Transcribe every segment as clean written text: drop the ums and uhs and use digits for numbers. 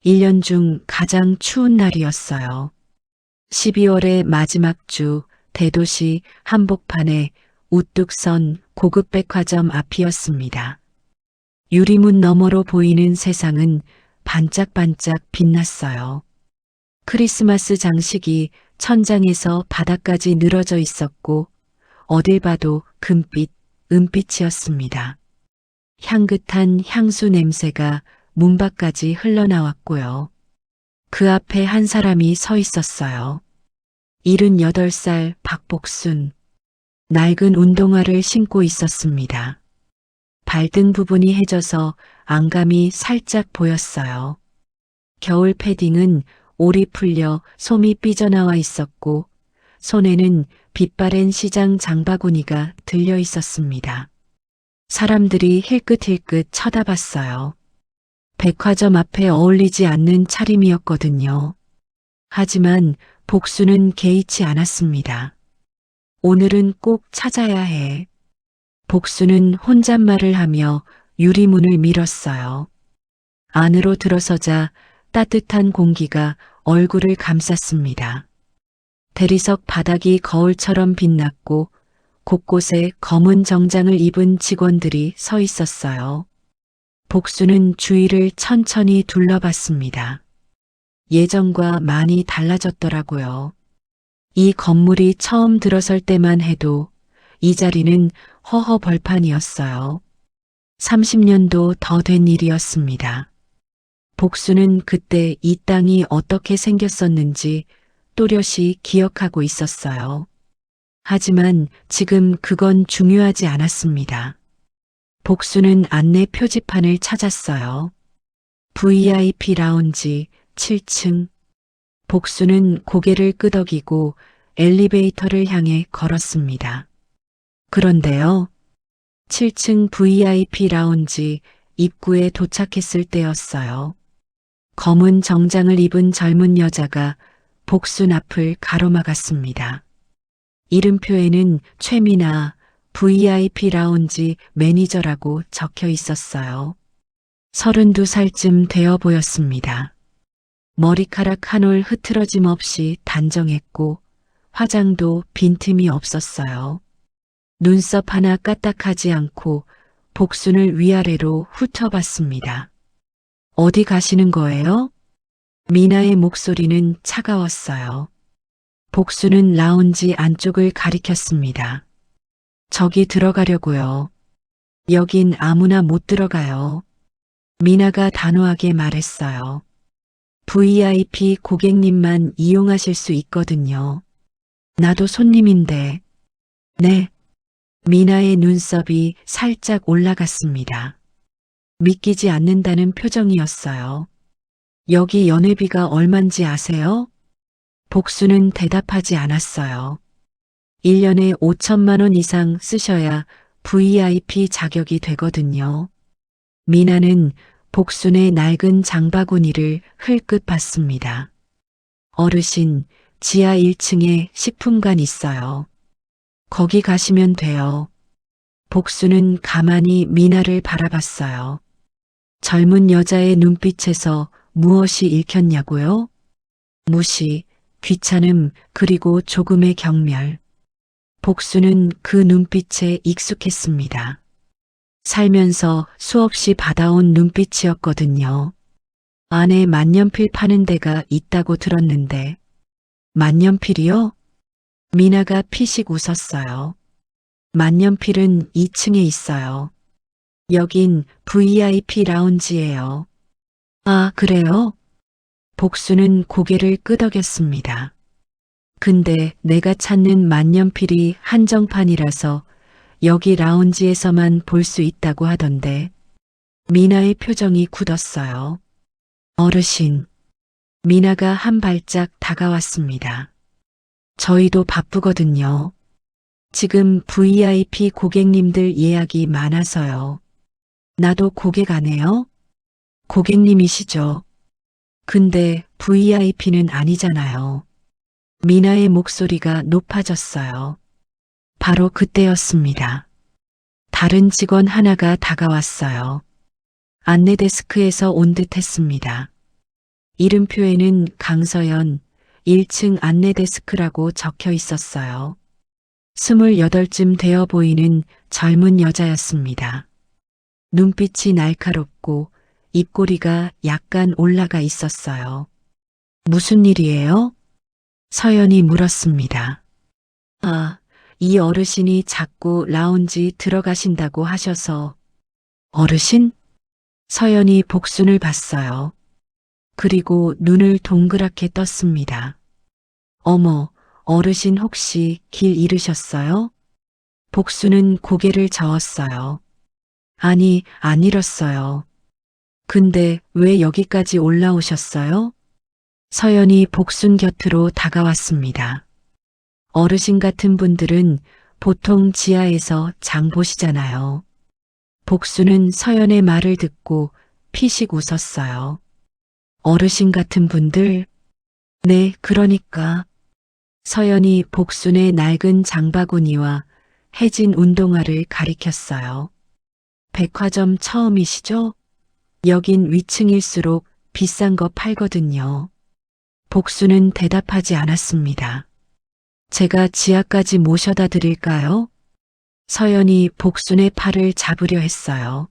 1년 중 가장 추운 날이었어요. 12월의 마지막 주 대도시 한복판에 우뚝 선 고급 백화점 앞이었습니다. 유리문 너머로 보이는 세상은 반짝반짝 빛났어요. 크리스마스 장식이 천장에서 바닥까지 늘어져 있었고 어딜 봐도 금빛, 은빛이었습니다. 향긋한 향수 냄새가 문 밖까지 흘러나왔고요. 그 앞에 한 사람이 서 있었어요. 78살 박복순. 낡은 운동화를 신고 있었습니다. 발등 부분이 해져서 안감이 살짝 보였어요. 겨울 패딩은 올이 풀려 솜이 삐져나와 있었고 손에는 빛바랜 시장 장바구니가 들려 있었습니다. 사람들이 힐끗힐끗 쳐다봤어요. 백화점 앞에 어울리지 않는 차림이었거든요. 하지만 복수는 개의치 않았습니다. 오늘은 꼭 찾아야 해. 복수는 혼잣말을 하며 유리문을 밀었어요. 안으로 들어서자 따뜻한 공기가 얼굴을 감쌌습니다. 대리석 바닥이 거울처럼 빛났고 곳곳에 검은 정장을 입은 직원들이 서 있었어요. 복수는 주위를 천천히 둘러봤습니다. 예전과 많이 달라졌더라고요. 이 건물이 처음 들어설 때만 해도 이 자리는 허허벌판이었어요. 30년도 더 된 일이었습니다. 복수는 그때 이 땅이 어떻게 생겼었는지 또렷이 기억하고 있었어요. 하지만 지금 그건 중요하지 않았습니다. 복수는 안내 표지판을 찾았어요. VIP 라운지 7층. 복수는 고개를 끄덕이고 엘리베이터를 향해 걸었습니다. 그런데요. 7층 VIP 라운지 입구에 도착했을 때였어요. 검은 정장을 입은 젊은 여자가 복순 앞을 가로막았습니다. 이름표에는 최미나 VIP 라운지 매니저라고 적혀 있었어요. 32살쯤 되어 보였습니다. 머리카락 한 올 흐트러짐 없이 단정했고 화장도 빈틈이 없었어요. 눈썹 하나 까딱하지 않고 복순을 위아래로 훑어봤습니다. 어디 가시는 거예요? 미나의 목소리는 차가웠어요. 복순은 라운지 안쪽을 가리켰습니다. 저기 들어가려고요. 여긴 아무나 못 들어가요. 미나가 단호하게 말했어요. VIP 고객님만 이용하실 수 있거든요. 나도 손님인데. 네. 미나의 눈썹이 살짝 올라갔습니다. 믿기지 않는다는 표정이었어요. 여기 연회비가 얼만지 아세요? 복수는 대답하지 않았어요. 1년에 5천만 원 이상 쓰셔야 VIP 자격이 되거든요. 미나는 복순의 낡은 장바구니를 흘끗 봤습니다. 어르신, 지하 1층에 식품관 있어요. 거기 가시면 돼요. 복순은 가만히 미나를 바라봤어요. 젊은 여자의 눈빛에서 무엇이 읽혔냐고요? 무시, 귀찮음, 그리고 조금의 경멸. 복수는 그 눈빛에 익숙했습니다. 살면서 수없이 받아온 눈빛이었거든요. 안에 만년필 파는 데가 있다고 들었는데. 만년필이요? 미나가 피식 웃었어요. 만년필은 2층에 있어요. 여긴 VIP 라운지예요. 아, 그래요? 복수는 고개를 끄덕였습니다. 근데 내가 찾는 만년필이 한정판이라서 여기 라운지에서만 볼 수 있다고 하던데. 미나의 표정이 굳었어요. 어르신. 미나가 한 발짝 다가왔습니다. 저희도 바쁘거든요. 지금 VIP 고객님들 예약이 많아서요. 나도 고객 아네요? 고객님이시죠. 근데 VIP는 아니잖아요. 미나의 목소리가 높아졌어요. 바로 그때였습니다. 다른 직원 하나가 다가왔어요. 안내 데스크에서 온 듯 했습니다. 이름표에는 강서연 1층 안내데스크라고 적혀 있었어요. 28쯤 되어 보이는 젊은 여자였습니다. 눈빛이 날카롭고 입꼬리가 약간 올라가 있었어요. 무슨 일이에요? 서연이 물었습니다. 아, 이 어르신이 자꾸 라운지 들어가신다고 하셔서. 어르신? 서연이 복순을 봤어요. 그리고 눈을 동그랗게 떴습니다. 어머, 어르신 혹시 길 잃으셨어요? 복순은 고개를 저었어요. 아니, 안 잃었어요. 근데 왜 여기까지 올라오셨어요? 서연이 복순 곁으로 다가왔습니다. 어르신 같은 분들은 보통 지하에서 장 보시잖아요. 복순은 서연의 말을 듣고 피식 웃었어요. 어르신 같은 분들? 네, 그러니까. 서연이 복순의 낡은 장바구니와 해진 운동화를 가리켰어요. 백화점 처음이시죠? 여긴 위층일수록 비싼 거 팔거든요. 복순은 대답하지 않았습니다. 제가 지하까지 모셔다 드릴까요? 서연이 복순의 팔을 잡으려 했어요.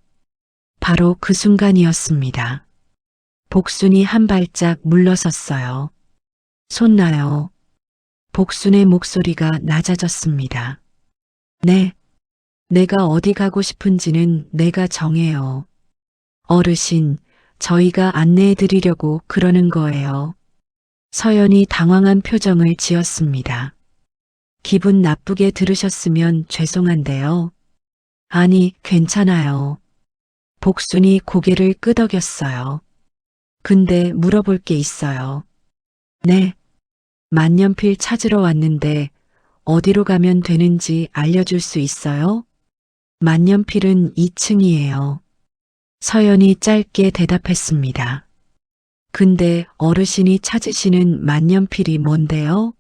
바로 그 순간이었습니다. 복순이 한 발짝 물러섰어요. 손 놔요. 복순의 목소리가 낮아졌습니다. 네, 내가 어디 가고 싶은지는 내가 정해요. 어르신, 저희가 안내해 드리려고 그러는 거예요. 서연이 당황한 표정을 지었습니다. 기분 나쁘게 들으셨으면 죄송한데요. 아니, 괜찮아요. 복순이 고개를 끄덕였어요. 근데 물어볼 게 있어요. 네, 만년필 찾으러 왔는데 어디로 가면 되는지 알려줄 수 있어요? 만년필은 2층이에요. 서연이 짧게 대답했습니다. 근데 어르신이 찾으시는 만년필이 뭔데요?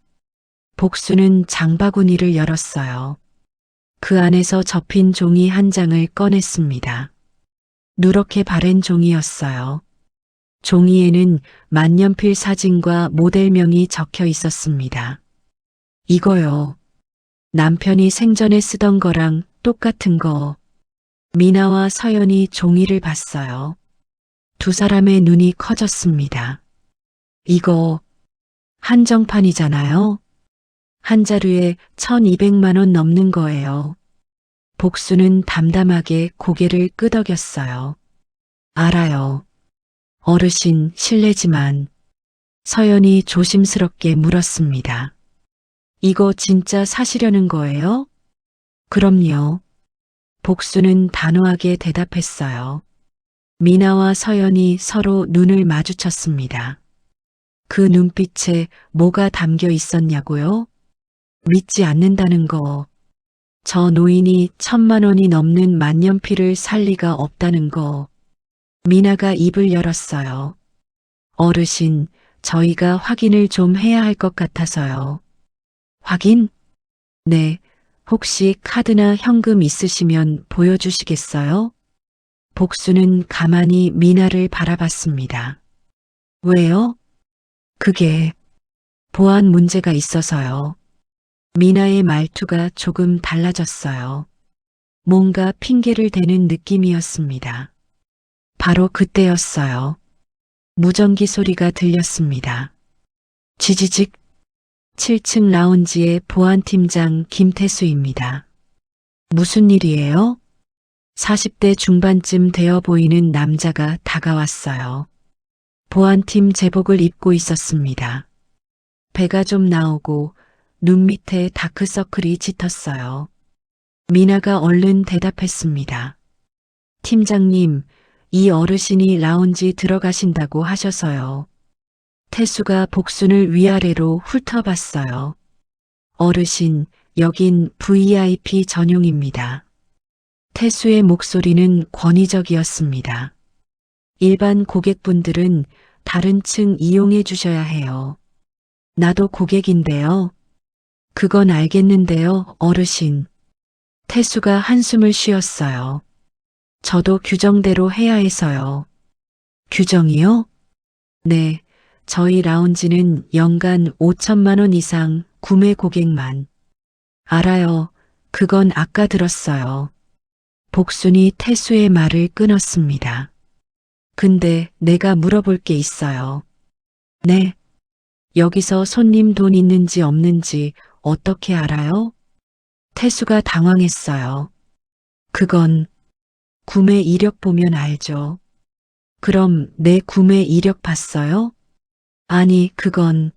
복수는 장바구니를 열었어요. 그 안에서 접힌 종이 한 장을 꺼냈습니다. 누렇게 바랜 종이였어요. 종이에는 만년필 사진과 모델명이 적혀 있었습니다. 이거요. 남편이 생전에 쓰던 거랑 똑같은 거. 미나와 서연이 종이를 봤어요. 두 사람의 눈이 커졌습니다. 이거 한정판이잖아요. 한 자루에 1200만 원 넘는 거예요. 복수는 담담하게 고개를 끄덕였어요. 알아요. 어르신 실례지만. 서연이 조심스럽게 물었습니다. 이거 진짜 사시려는 거예요? 그럼요. 복수는 단호하게 대답했어요. 미나와 서연이 서로 눈을 마주쳤습니다. 그 눈빛에 뭐가 담겨 있었냐고요? 믿지 않는다는 거. 저 노인이 1000만 원이 넘는 만년필을 살 리가 없다는 거. 미나가 입을 열었어요. 어르신, 저희가 확인을 좀 해야 할 것 같아서요. 확인? 네. 혹시 카드나 현금 있으시면 보여주시겠어요? 복수는 가만히 미나를 바라봤습니다. 왜요? 그게 보안 문제가 있어서요. 미나의 말투가 조금 달라졌어요. 뭔가 핑계를 대는 느낌이었습니다. 바로 그때였어요. 무전기 소리가 들렸습니다. 지지직 7층 라운지의 보안팀장 김태수입니다. 무슨 일이에요? 40대 중반쯤 되어 보이는 남자가 다가왔어요. 보안팀 제복을 입고 있었습니다. 배가 좀 나오고 눈 밑에 다크서클이 짙었어요. 미나가 얼른 대답했습니다. 팀장님, 이 어르신이 라운지 들어가신다고 하셔서요. 태수가 복순을 위아래로 훑어봤어요. 어르신, 여긴 VIP 전용입니다. 태수의 목소리는 권위적이었습니다. 일반 고객분들은 다른 층 이용해 주셔야 해요. 나도 고객인데요. 그건 알겠는데요, 어르신. 태수가 한숨을 쉬었어요. 저도 규정대로 해야 해서요. 규정이요? 네, 저희 라운지는 연간 5천만 원 이상 구매 고객만. 알아요. 그건 아까 들었어요. 복순이 태수의 말을 끊었습니다. 근데 내가 물어볼 게 있어요. 네. 여기서 손님 돈 있는지 없는지 어떻게 알아요? 태수가 당황했어요. 그건 구매 이력 보면 알죠. 그럼 내 구매 이력 봤어요? 아니, 그건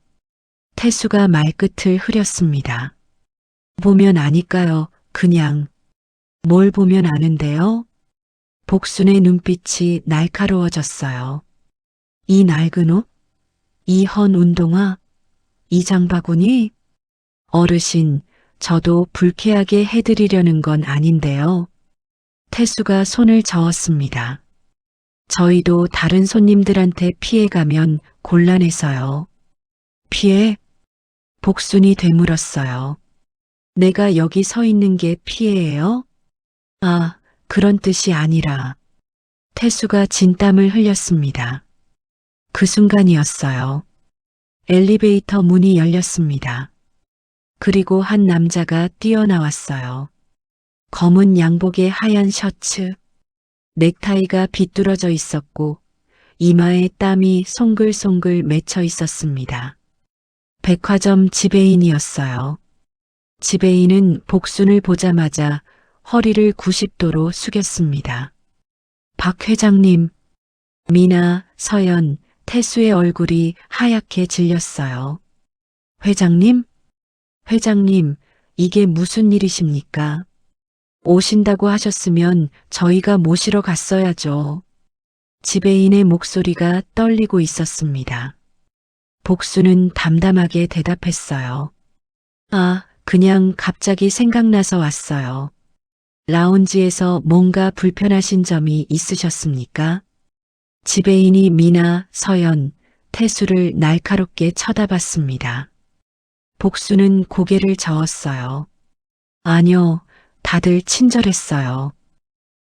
태수가 말끝을 흐렸습니다. 보면 아니까요. 그냥 뭘 보면 아는데요? 복순의 눈빛이 날카로워졌어요. 이 낡은 옷? 이 헌 운동화? 이 장바구니? 어르신, 저도 불쾌하게 해드리려는 건 아닌데요. 태수가 손을 저었습니다. 저희도 다른 손님들한테 피해가면 곤란해서요. 피해? 복순이 되물었어요. 내가 여기 서 있는 게 피해예요? 아, 그런 뜻이 아니라. 태수가 진땀을 흘렸습니다. 그 순간이었어요. 엘리베이터 문이 열렸습니다. 그리고 한 남자가 뛰어나왔어요. 검은 양복에 하얀 셔츠, 넥타이가 비뚤어져 있었고 이마에 땀이 송글송글 맺혀 있었습니다. 백화점 지배인이었어요. 지배인은 복순을 보자마자 허리를 90도로 숙였습니다. 박 회장님, 미나, 서연, 태수의 얼굴이 하얗게 질렸어요. 회장님? 회장님, 이게 무슨 일이십니까? 오신다고 하셨으면 저희가 모시러 갔어야죠. 지배인의 목소리가 떨리고 있었습니다. 복수는 담담하게 대답했어요. 아, 그냥 갑자기 생각나서 왔어요. 라운지에서 뭔가 불편하신 점이 있으셨습니까? 지배인이 미나, 서연, 태수를 날카롭게 쳐다봤습니다. 복수는 고개를 저었어요. 아니요, 다들 친절했어요.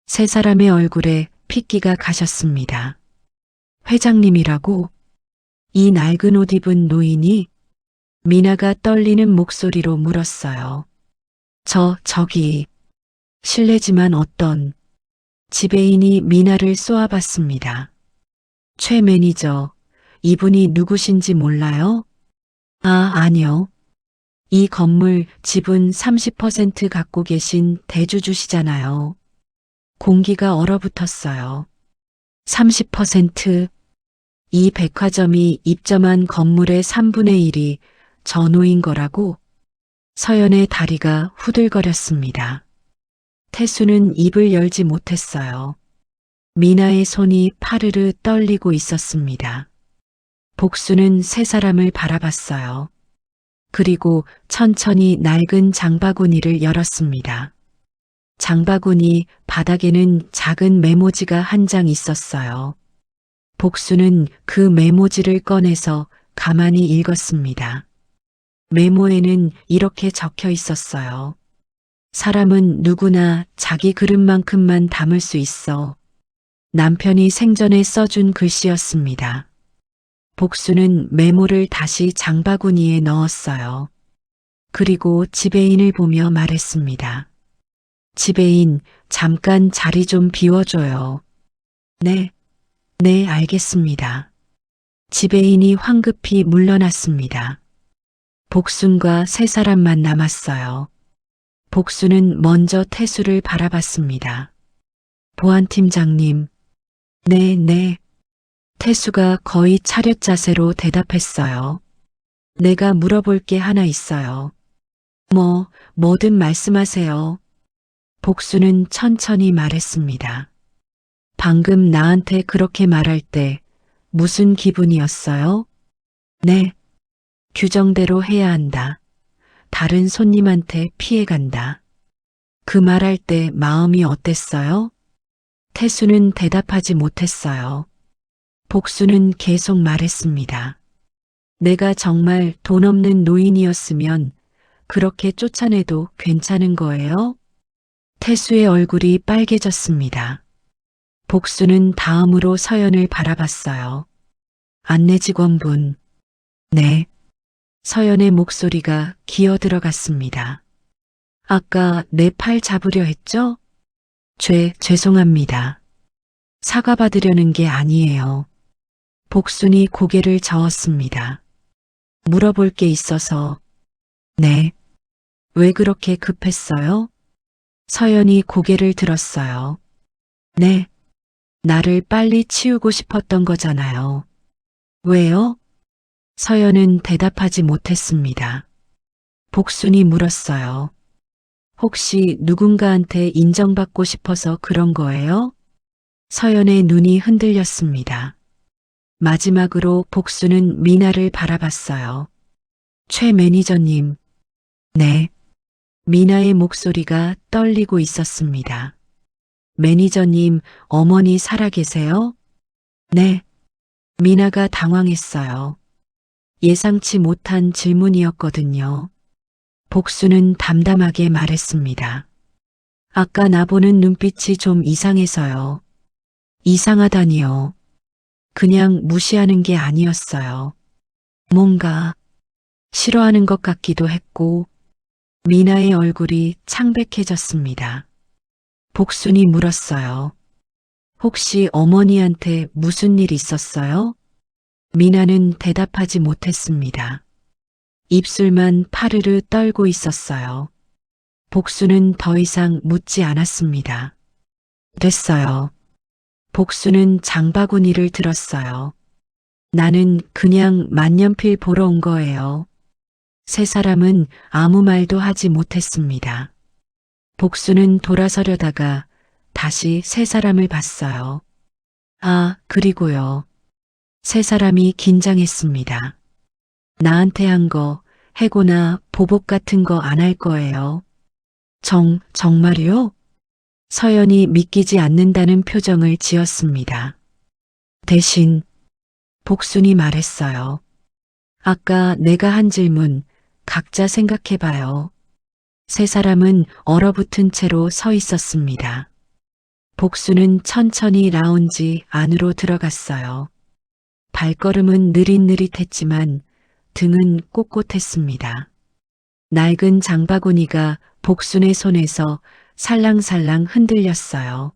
세 사람의 얼굴에 핏기가 가셨습니다. 회장님이라고? 이 낡은 옷 입은 노인이? 미나가 떨리는 목소리로 물었어요. 저기, 실례지만 어떤? 지배인이 미나를 쏘아봤습니다. 최 매니저, 이분이 누구신지 몰라요? 아, 아니요. 이 건물 지분 30% 갖고 계신 대주주시잖아요. 공기가 얼어붙었어요. 30%? 이 백화점이 입점한 건물의 3분의 1이 전우인 거라고? 서연의 다리가 후들거렸습니다. 태수는 입을 열지 못했어요. 미나의 손이 파르르 떨리고 있었습니다. 복수는 세 사람을 바라봤어요. 그리고 천천히 낡은 장바구니를 열었습니다. 장바구니 바닥에는 작은 메모지가 한 장 있었어요. 복수는 그 메모지를 꺼내서 가만히 읽었습니다. 메모에는 이렇게 적혀 있었어요. 사람은 누구나 자기 그릇만큼만 담을 수 있어. 남편이 생전에 써준 글씨였습니다. 복수는 메모를 다시 장바구니에 넣었어요. 그리고 지배인을 보며 말했습니다. 지배인, 잠깐 자리 좀 비워줘요. 네, 알겠습니다. 지배인이 황급히 물러났습니다. 복순과 세 사람만 남았어요. 복순은 먼저 태수를 바라봤습니다. 보안팀장님, 네. 태수가 거의 차렷 자세로 대답했어요. 내가 물어볼 게 하나 있어요. 뭐든 말씀하세요. 복수는 천천히 말했습니다. 방금 나한테 그렇게 말할 때 무슨 기분이었어요? 네, 규정대로 해야 한다. 다른 손님한테 피해간다. 그 말할 때 마음이 어땠어요? 태수는 대답하지 못했어요. 복수는 계속 말했습니다. 내가 정말 돈 없는 노인이었으면 그렇게 쫓아내도 괜찮은 거예요? 태수의 얼굴이 빨개졌습니다. 복수는 다음으로 서연을 바라봤어요. 안내 직원분. 네. 서연의 목소리가 기어 들어갔습니다. 아까 내 팔 잡으려 했죠? 죄송합니다. 사과받으려는 게 아니에요. 복순이 고개를 저었습니다. 물어볼 게 있어서. 네. 왜 그렇게 급했어요? 서연이 고개를 들었어요. 네. 나를 빨리 치우고 싶었던 거잖아요. 왜요? 서연은 대답하지 못했습니다. 복순이 물었어요. 혹시 누군가한테 인정받고 싶어서 그런 거예요? 서연의 눈이 흔들렸습니다. 마지막으로 복순은 미나를 바라봤어요. 최 매니저님. 네. 미나의 목소리가 떨리고 있었습니다. 매니저님, 어머니 살아계세요? 네. 미나가 당황했어요. 예상치 못한 질문이었거든요. 복수는 담담하게 말했습니다. 아까 나보는 눈빛이 좀 이상해서요. 이상하다니요. 그냥 무시하는 게 아니었어요. 뭔가 싫어하는 것 같기도 했고, 미나의 얼굴이 창백해졌습니다. 복순이 물었어요. 혹시 어머니한테 무슨 일 있었어요? 미나는 대답하지 못했습니다. 입술만 파르르 떨고 있었어요. 복수는 더 이상 묻지 않았습니다. 됐어요. 복수는 장바구니를 들었어요. 나는 그냥 만년필 보러 온 거예요. 세 사람은 아무 말도 하지 못했습니다. 복수는 돌아서려다가 다시 세 사람을 봤어요. 아, 그리고요. 세 사람이 긴장했습니다. 나한테 한 거, 해고나 보복 같은 거 안 할 거예요. 정말이요? 서연이 믿기지 않는다는 표정을 지었습니다. 대신 복순이 말했어요. 아까 내가 한 질문 각자 생각해봐요. 세 사람은 얼어붙은 채로 서 있었습니다. 복수는 천천히 라운지 안으로 들어갔어요. 발걸음은 느릿느릿했지만 등은 꼿꼿했습니다. 낡은 장바구니가 복순의 손에서 살랑살랑 흔들렸어요.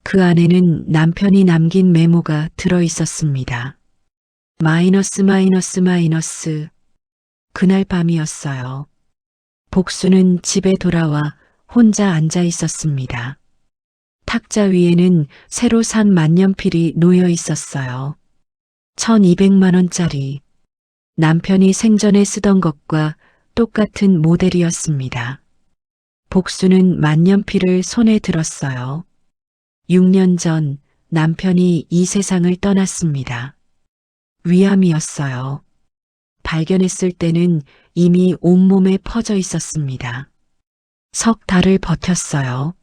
그 안에는 남편이 남긴 메모가 들어 있었습니다. 마이너스 마이너스 마이너스. 그날 밤이었어요. 복수는 집에 돌아와 혼자 앉아 있었습니다. 탁자 위에는 새로 산 만년필이 놓여 있었어요. 1200만 원짜리. 남편이 생전에 쓰던 것과 똑같은 모델이었습니다. 복수는 만년필을 손에 들었어요. 6년 전 남편이 이 세상을 떠났습니다. 위암이었어요. 발견했을 때는 이미 온몸에 퍼져 있었습니다. 석 달을 버텼어요.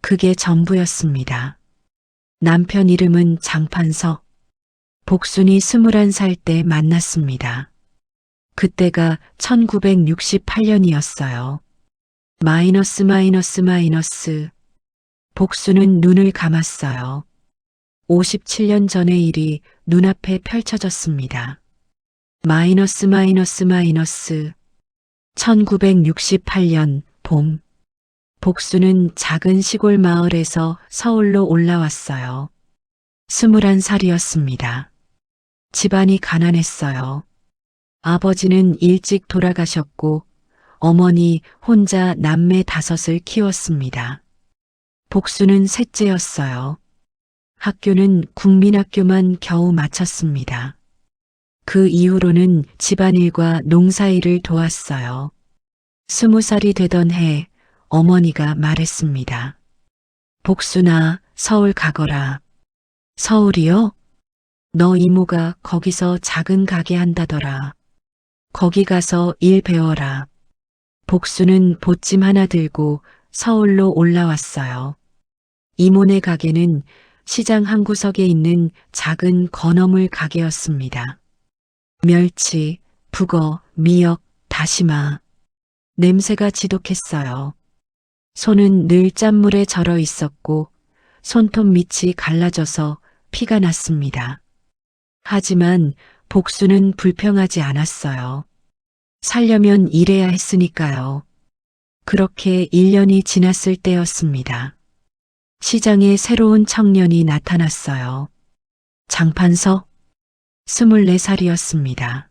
그게 전부였습니다. 남편 이름은 장판석. 복순이 21살 때 만났습니다. 그때가 1968년이었어요. 마이너스 마이너스 마이너스. 복수는 눈을 감았어요. 57년 전의 일이 눈앞에 펼쳐졌습니다. 마이너스 마이너스 마이너스. 1968년 봄. 복수는 작은 시골 마을에서 서울로 올라왔어요. 21살이었습니다. 집안이 가난했어요. 아버지는 일찍 돌아가셨고 어머니 혼자 남매 5을 키웠습니다. 복수는 셋째였어요. 학교는 국민학교만 겨우 마쳤습니다. 그 이후로는 집안일과 농사일을 도왔어요. 20살이 되던 해 어머니가 말했습니다. 복순아, 서울 가거라. 서울이요? 너 이모가 거기서 작은 가게 한다더라. 거기 가서 일 배워라. 복수는 보찜 하나 들고 서울로 올라왔어요. 이모네 가게는 시장 한 구석에 있는 작은 건어물 가게였습니다. 멸치, 북어, 미역, 다시마. 냄새가 지독했어요. 손은 늘 짠물에 절어 있었고 손톱 밑이 갈라져서 피가 났습니다. 하지만 복수는 불평하지 않았어요. 살려면 일해야 했으니까요. 그렇게 1년이 지났을 때였습니다. 시장에 새로운 청년이 나타났어요. 장판서 24살이었습니다.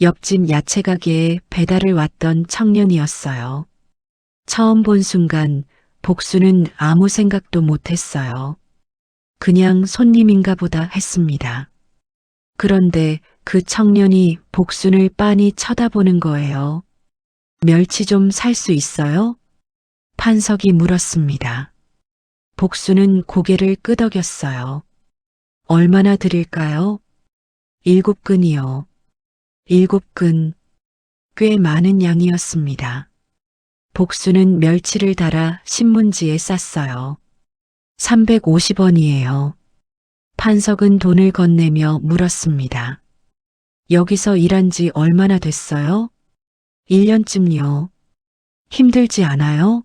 옆집 야채 가게에 배달을 왔던 청년이었어요. 처음 본 순간 복수는 아무 생각도 못했어요. 그냥 손님인가 보다 했습니다. 그런데 그 청년이 복순을 빤히 쳐다보는 거예요. 멸치 좀 살 수 있어요? 판석이 물었습니다. 복수는 고개를 끄덕였어요. 얼마나 드릴까요? 7근이요. 7근. 꽤 많은 양이었습니다. 복수는 멸치를 달아 신문지에 쌌어요. 350원이에요. 판석은 돈을 건네며 물었습니다. 여기서 일한 지 얼마나 됐어요? 1년쯤요. 힘들지 않아요?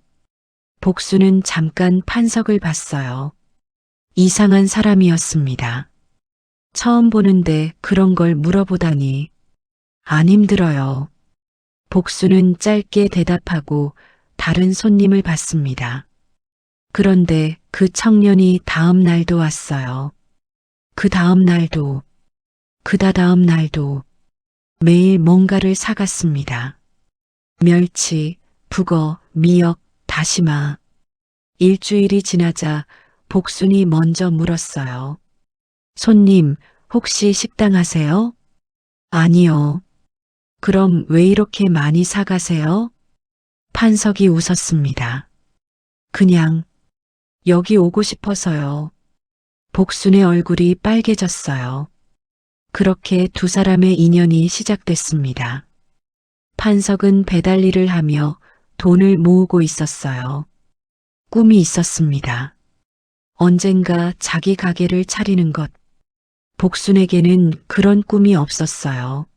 복수는 잠깐 판석을 봤어요. 이상한 사람이었습니다. 처음 보는데 그런 걸 물어보다니. 안 힘들어요. 복수는 짧게 대답하고 다른 손님을 봤습니다. 그런데 그 청년이 다음 날도 왔어요. 그 다음 날도, 그다다음 날도 매일 뭔가를 사갔습니다. 멸치, 북어, 미역, 다시마. 일주일이 지나자 복순이 먼저 물었어요. 손님, 혹시 식당 하세요? 아니요. 그럼 왜 이렇게 많이 사가세요? 판석이 웃었습니다. 그냥 여기 오고 싶어서요. 복순의 얼굴이 빨개졌어요. 그렇게 두 사람의 인연이 시작됐습니다. 판석은 배달 일을 하며 돈을 모으고 있었어요. 꿈이 있었습니다. 언젠가 자기 가게를 차리는 것. 복순에게는 그런 꿈이 없었어요.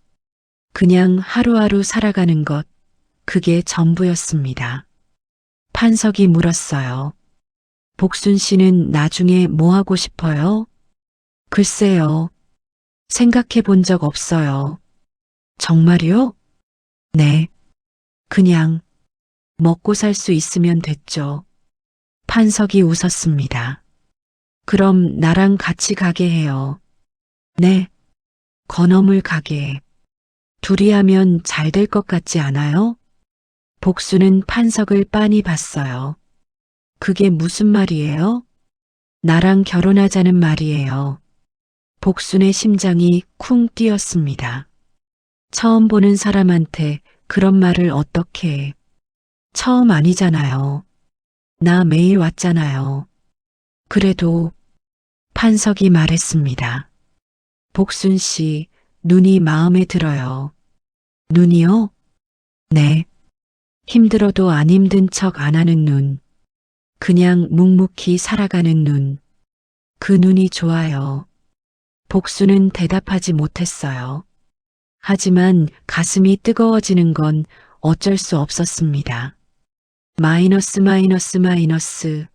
그냥 하루하루 살아가는 것. 그게 전부였습니다. 판석이 물었어요. 복순 씨는 나중에 뭐 하고 싶어요? 글쎄요. 생각해 본 적 없어요. 정말요? 네. 그냥 먹고 살 수 있으면 됐죠. 판석이 웃었습니다. 그럼 나랑 같이 가게 해요. 네. 건어물 가게. 둘이 하면 잘 될 것 같지 않아요? 복수는 판석을 빤히 봤어요. 그게 무슨 말이에요? 나랑 결혼하자는 말이에요. 복순의 심장이 쿵 뛰었습니다. 처음 보는 사람한테 그런 말을 어떻게 해. 처음 아니잖아요. 나 매일 왔잖아요. 그래도 판석이 말했습니다. 복순 씨, 눈이 마음에 들어요. 눈이요? 네. 힘들어도 안 힘든 척 안 하는 눈. 그냥 묵묵히 살아가는 눈. 그 눈이 좋아요. 복수는 대답하지 못했어요. 하지만 가슴이 뜨거워지는 건 어쩔 수 없었습니다. 마이너스 마이너스 마이너스.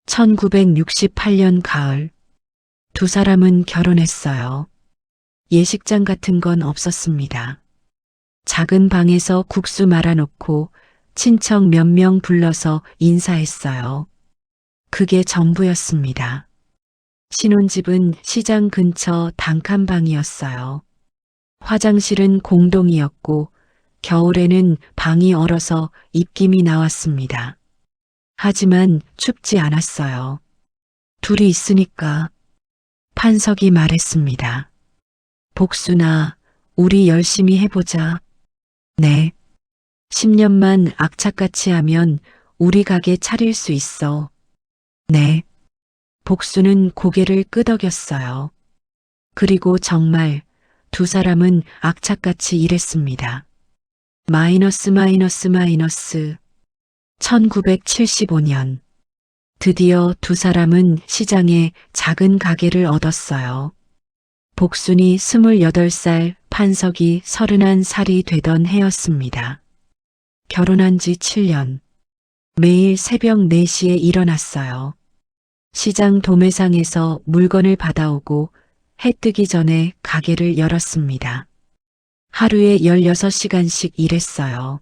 1968년 가을. 두 사람은 결혼했어요. 예식장 같은 건 없었습니다. 작은 방에서 국수 말아놓고 친척 몇 명 불러서 인사했어요. 그게 전부였습니다. 신혼집은 시장 근처 단칸방이었어요. 화장실은 공동이었고 겨울에는 방이 얼어서 입김이 나왔습니다. 하지만 춥지 않았어요. 둘이 있으니까. 판석이 말했습니다. 복수나 우리 열심히 해보자. 네. 10년만 악착같이 하면 우리 가게 차릴 수 있어. 네. 복수는 고개를 끄덕였어요. 그리고 정말 두 사람은 악착같이 일했습니다. 마이너스 마이너스 마이너스. 1975년. 드디어 두 사람은 시장에 작은 가게를 얻었어요. 복순이 28살, 판석이 31살이 되던 해였습니다. 결혼한 지 7년. 매일 새벽 4시에 일어났어요. 시장 도매상에서 물건을 받아오고 해 뜨기 전에 가게를 열었습니다. 하루에 16시간씩 일했어요.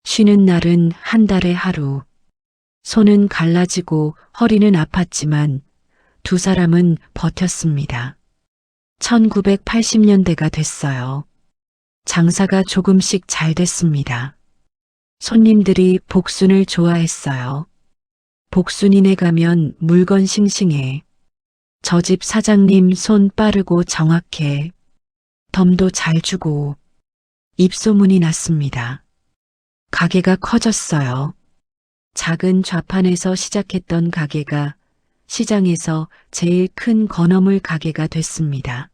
쉬는 날은 한 달에 하루. 손은 갈라지고 허리는 아팠지만 두 사람은 버텼습니다. 1980년대가 됐어요. 장사가 조금씩 잘 됐습니다. 손님들이 복순을 좋아했어요. 복순이네 가면 물건 싱싱해. 저 집 사장님 손 빠르고 정확해. 덤도 잘 주고. 입소문이 났습니다. 가게가 커졌어요. 작은 좌판에서 시작했던 가게가 시장에서 제일 큰 건어물 가게가 됐습니다.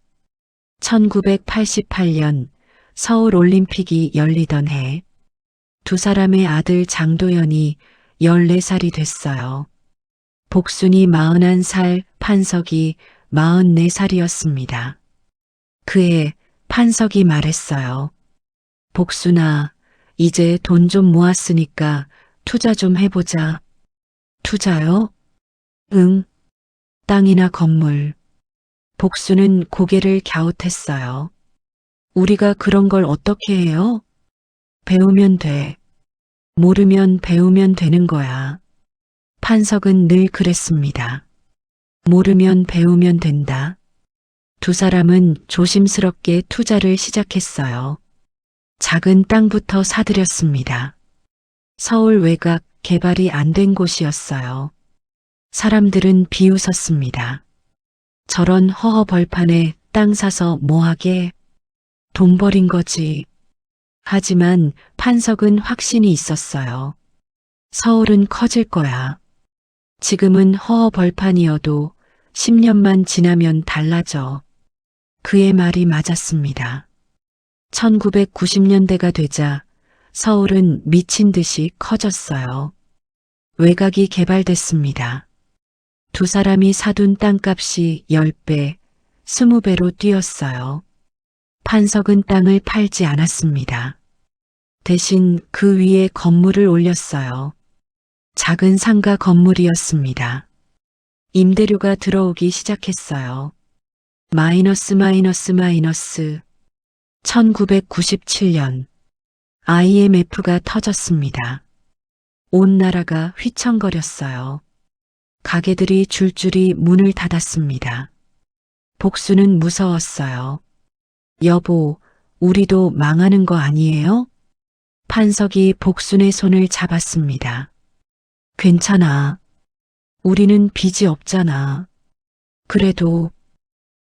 1988년 서울 올림픽이 열리던 해, 두 사람의 아들 장도연이 14살이 됐어요. 복순이 41살, 판석이 44살이었습니다. 그해 판석이 말했어요. 복순아, 이제 돈 좀 모았으니까 투자 좀 해보자. 투자요? 응. 땅이나 건물. 복순은 고개를 갸웃했어요. 우리가 그런 걸 어떻게 해요? 배우면 돼. 모르면 배우면 되는 거야. 판석은 늘 그랬습니다. 모르면 배우면 된다. 두 사람은 조심스럽게 투자를 시작했어요. 작은 땅부터 사들였습니다. 서울 외곽 개발이 안 된 곳이었어요. 사람들은 비웃었습니다. 저런 허허벌판에 땅 사서 뭐하게? 돈 버린 거지. 하지만 판석은 확신이 있었어요. 서울은 커질 거야. 지금은 허허벌판이어도 10년만 지나면 달라져. 그의 말이 맞았습니다. 1990년대가 되자 서울은 미친 듯이 커졌어요. 외곽이 개발됐습니다. 두 사람이 사둔 땅값이 10배, 20배로 뛰었어요. 판석은 땅을 팔지 않았습니다. 대신 그 위에 건물을 올렸어요. 작은 상가 건물이었습니다. 임대료가 들어오기 시작했어요. 마이너스. 1997년 IMF가 터졌습니다. 온 나라가 휘청거렸어요. 가게들이 줄줄이 문을 닫았습니다. 복수는 무서웠어요. 여보, 우리도 망하는 거 아니에요? 판석이 복순의 손을 잡았습니다. 괜찮아. 우리는 빚이 없잖아. 그래도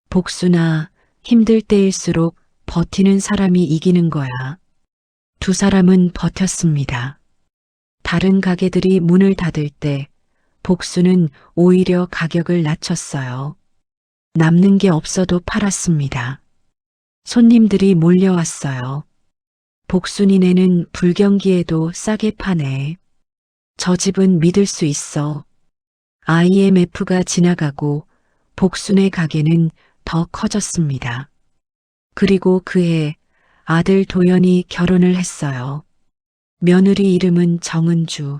복순아, 힘들 때일수록 버티는 사람이 이기는 거야. 두 사람은 버텼습니다. 다른 가게들이 문을 닫을 때 복순은 오히려 가격을 낮췄어요. 남는 게 없어도 팔았습니다. 손님들이 몰려왔어요. 복순이네는 불경기에도 싸게 파네. 저 집은 믿을 수 있어. IMF가 지나가고 복순의 가게는 더 커졌습니다. 그리고 그해 아들 도연이 결혼을 했어요. 며느리 이름은 정은주.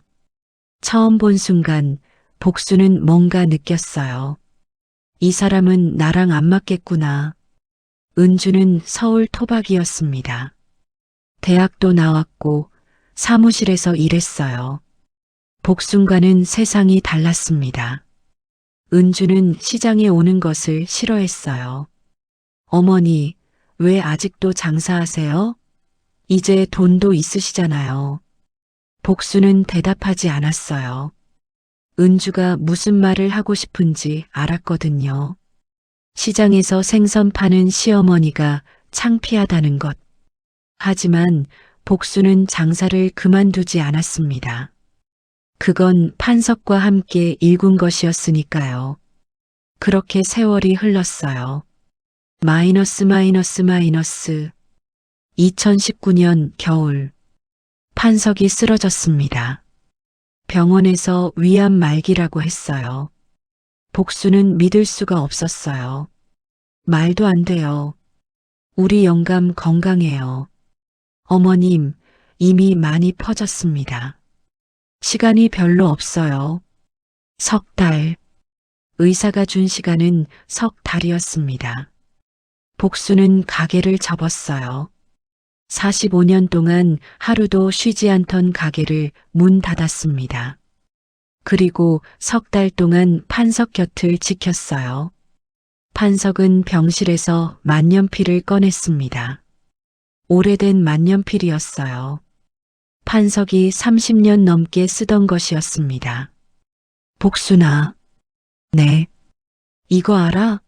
처음 본 순간 복순은 뭔가 느꼈어요. 이 사람은 나랑 안 맞겠구나. 은주는 서울 토박이었습니다. 대학도 나왔고 사무실에서 일했어요. 복순과는 세상이 달랐습니다. 은주는 시장에 오는 것을 싫어했어요. 어머니, 왜 아직도 장사하세요? 이제 돈도 있으시잖아요. 복순은 대답하지 않았어요. 은주가 무슨 말을 하고 싶은지 알았거든요. 시장에서 생선 파는 시어머니가 창피하다는 것. 하지만 복순은 장사를 그만두지 않았습니다. 그건 판석과 함께 일군 것이었으니까요. 그렇게 세월이 흘렀어요. 마이너스. 2019년 겨울, 판석이 쓰러졌습니다. 병원에서 위암 말기라고 했어요. 복수는 믿을 수가 없었어요. 말도 안 돼요. 우리 영감 건강해요. 어머님, 이미 많이 퍼졌습니다. 시간이 별로 없어요. 석 달. 의사가 준 시간은 석 달이었습니다. 복수는 가게를 접었어요. 45년 동안 하루도 쉬지 않던 가게를 문 닫았습니다. 그리고 석 달 동안 판석 곁을 지켰어요. 판석은 병실에서 만년필을 꺼냈습니다. 오래된 만년필이었어요. 판석이 30년 넘게 쓰던 것이었습니다. 복순아. 네. 이거 알아?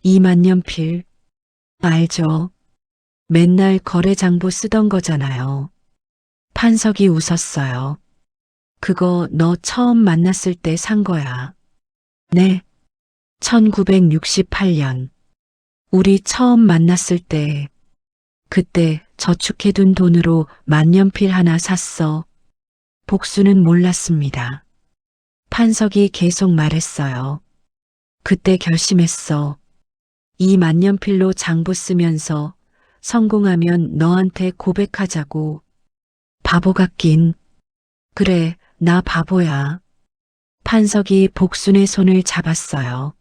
이 만년필. 알죠. 맨날 거래장부 쓰던 거잖아요. 판석이 웃었어요. 그거 너 처음 만났을 때 산 거야. 네. 1968년. 우리 처음 만났을 때, 그때 저축해둔 돈으로 만년필 하나 샀어. 복수는 몰랐습니다. 판석이 계속 말했어요. 그때 결심했어. 이 만년필로 장부 쓰면서 성공하면 너한테 고백하자고. 바보 같긴. 그래, 나 바보야. 판석이 복순의 손을 잡았어요.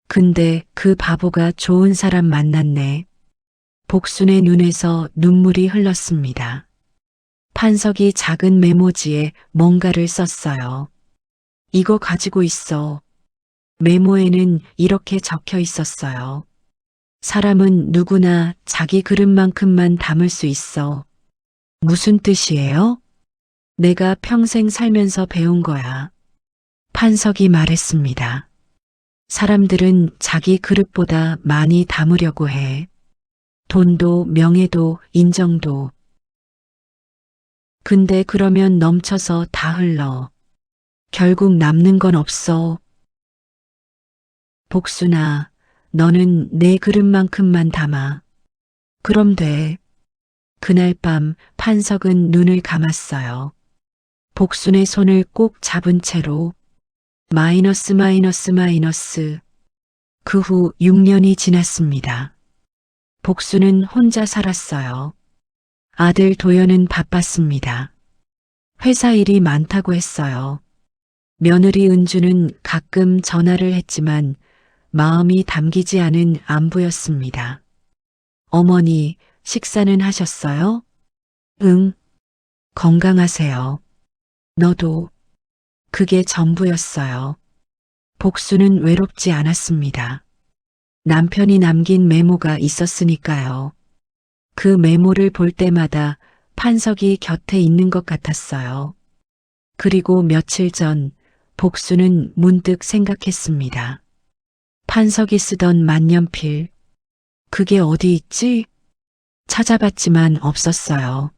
근데 그 바보가 좋은 사람 만났네. 복순의 눈에서 눈물이 흘렀습니다. 판석이 작은 메모지에 뭔가를 썼어요. 이거 가지고 있어. 메모에는 이렇게 적혀 있었어요. 사람은 누구나 자기 그릇만큼만 담을 수 있어. 무슨 뜻이에요? 내가 평생 살면서 배운 거야. 판석이 말했습니다. 사람들은 자기 그릇보다 많이 담으려고 해. 돈도 명예도 인정도. 근데 그러면 넘쳐서 다 흘러. 결국 남는 건 없어. 복순아, 너는 내 그릇만큼만 담아. 그럼 돼. 그날 밤 판석은 눈을 감았어요. 복순의 손을 꼭 잡은 채로 마이너스 마이너스 마이너스. 그 후 6년이 지났습니다. 복순은 혼자 살았어요. 아들 도연은 바빴습니다. 회사 일이 많다고 했어요. 며느리 은주는 가끔 전화를 했지만 마음이 담기지 않은 안부였습니다. 어머니, 식사는 하셨어요? 응. 건강하세요. 너도. 그게 전부였어요. 복수는 외롭지 않았습니다. 남편이 남긴 메모가 있었으니까요. 그 메모를 볼 때마다 판석이 곁에 있는 것 같았어요. 그리고 며칠 전 복수는 문득 생각했습니다. 판석이 쓰던 만년필. 그게 어디 있지? 찾아봤지만 없었어요.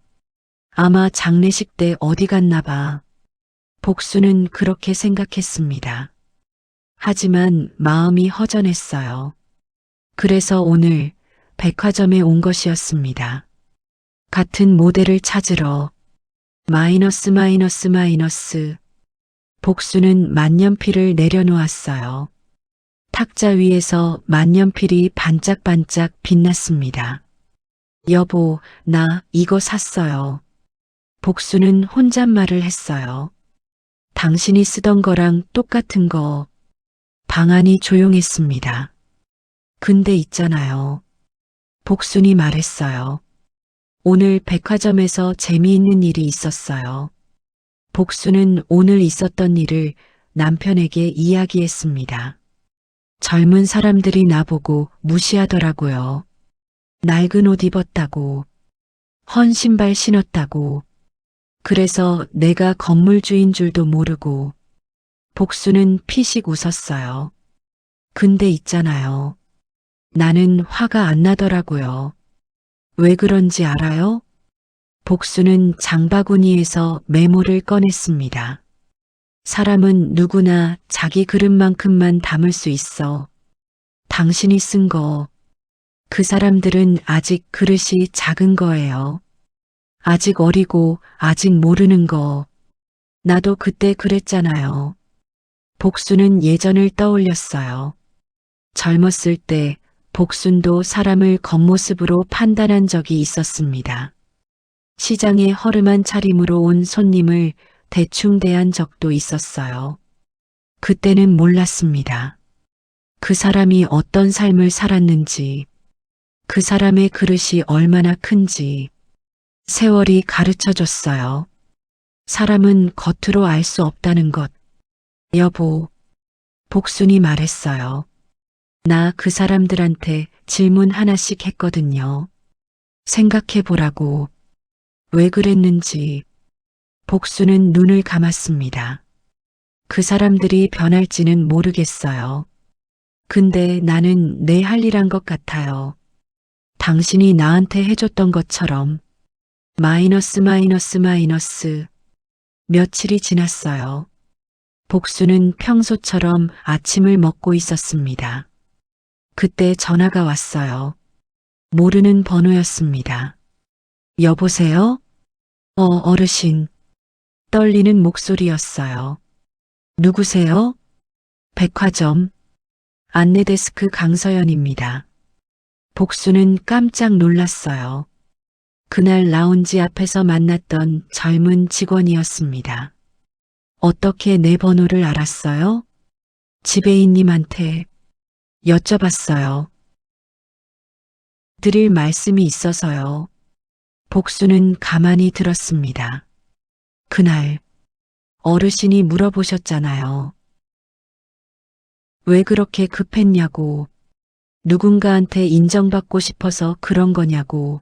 아마 장례식 때 어디 갔나 봐. 복수는 그렇게 생각했습니다. 하지만 마음이 허전했어요. 그래서 오늘 백화점에 온 것이었습니다. 같은 모델을 찾으러. 마이너스 마이너스 마이너스. 복수는 만년필을 내려놓았어요. 탁자 위에서 만년필이 반짝반짝 빛났습니다. 여보, 나 이거 샀어요. 복수는 혼잣말을 했어요. 당신이 쓰던 거랑 똑같은 거. 방안이 조용했습니다. 근데 있잖아요. 복순이 말했어요. 오늘 백화점에서 재미있는 일이 있었어요. 복수는 오늘 있었던 일을 남편에게 이야기했습니다. 젊은 사람들이 나보고 무시하더라고요. 낡은 옷 입었다고, 헌 신발 신었다고. 그래서 내가 건물주인 줄도 모르고. 복수는 피식 웃었어요. 근데 있잖아요. 나는 화가 안 나더라고요. 왜 그런지 알아요? 복수는 장바구니에서 메모를 꺼냈습니다. 사람은 누구나 자기 그릇만큼만 담을 수 있어. 당신이 쓴 거. 그 사람들은 아직 그릇이 작은 거예요. 아직 어리고 아직 모르는 거. 나도 그때 그랬잖아요. 복수는 예전을 떠올렸어요. 젊었을 때 복순도 사람을 겉모습으로 판단한 적이 있었습니다. 시장에 허름한 차림으로 온 손님을 대충 대한 적도 있었어요. 그때는 몰랐습니다. 그 사람이 어떤 삶을 살았는지, 그 사람의 그릇이 얼마나 큰지 세월이 가르쳐 줬어요. 사람은 겉으로 알 수 없다는 것. 여보, 복순이 말했어요. 나 그 사람들한테 질문 하나씩 했거든요. 생각해 보라고. 왜 그랬는지. 복수는 눈을 감았습니다. 그 사람들이 변할지는 모르겠어요. 근데 나는 내 할 일한 것 같아요. 당신이 나한테 해줬던 것처럼 마이너스 마이너스 마이너스. 며칠이 지났어요. 복수는 평소처럼 아침을 먹고 있었습니다. 그때 전화가 왔어요. 모르는 번호였습니다. 여보세요? 어르신. 떨리는 목소리였어요. 누구세요? 백화점. 안내데스크 강서연입니다. 복수는 깜짝 놀랐어요. 그날 라운지 앞에서 만났던 젊은 직원이었습니다. 어떻게 내 번호를 알았어요? 지배인님한테 여쭤봤어요. 드릴 말씀이 있어서요. 복수는 가만히 들었습니다. 그날 어르신이 물어보셨잖아요. 왜 그렇게 급했냐고, 누군가한테 인정받고 싶어서 그런 거냐고.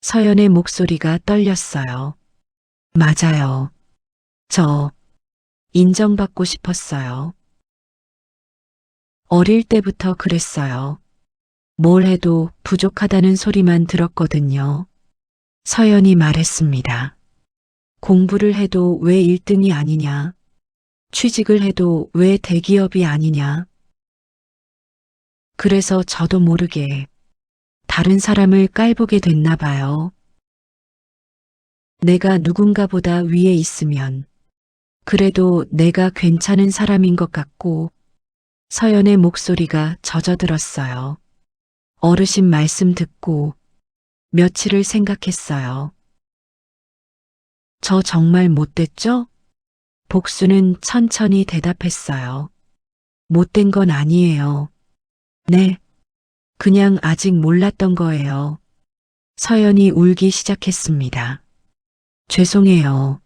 서연의 목소리가 떨렸어요. 맞아요. 저 인정받고 싶었어요. 어릴 때부터 그랬어요. 뭘 해도 부족하다는 소리만 들었거든요. 서연이 말했습니다. 공부를 해도 왜 1등이 아니냐? 취직을 해도 왜 대기업이 아니냐? 그래서 저도 모르게 다른 사람을 깔보게 됐나 봐요. 내가 누군가보다 위에 있으면 그래도 내가 괜찮은 사람인 것 같고. 서연의 목소리가 젖어들었어요. 어르신 말씀 듣고 며칠을 생각했어요. 저 정말 못됐죠? 복수는 천천히 대답했어요. 못된 건 아니에요. 네. 그냥 아직 몰랐던 거예요. 서연이 울기 시작했습니다. 죄송해요.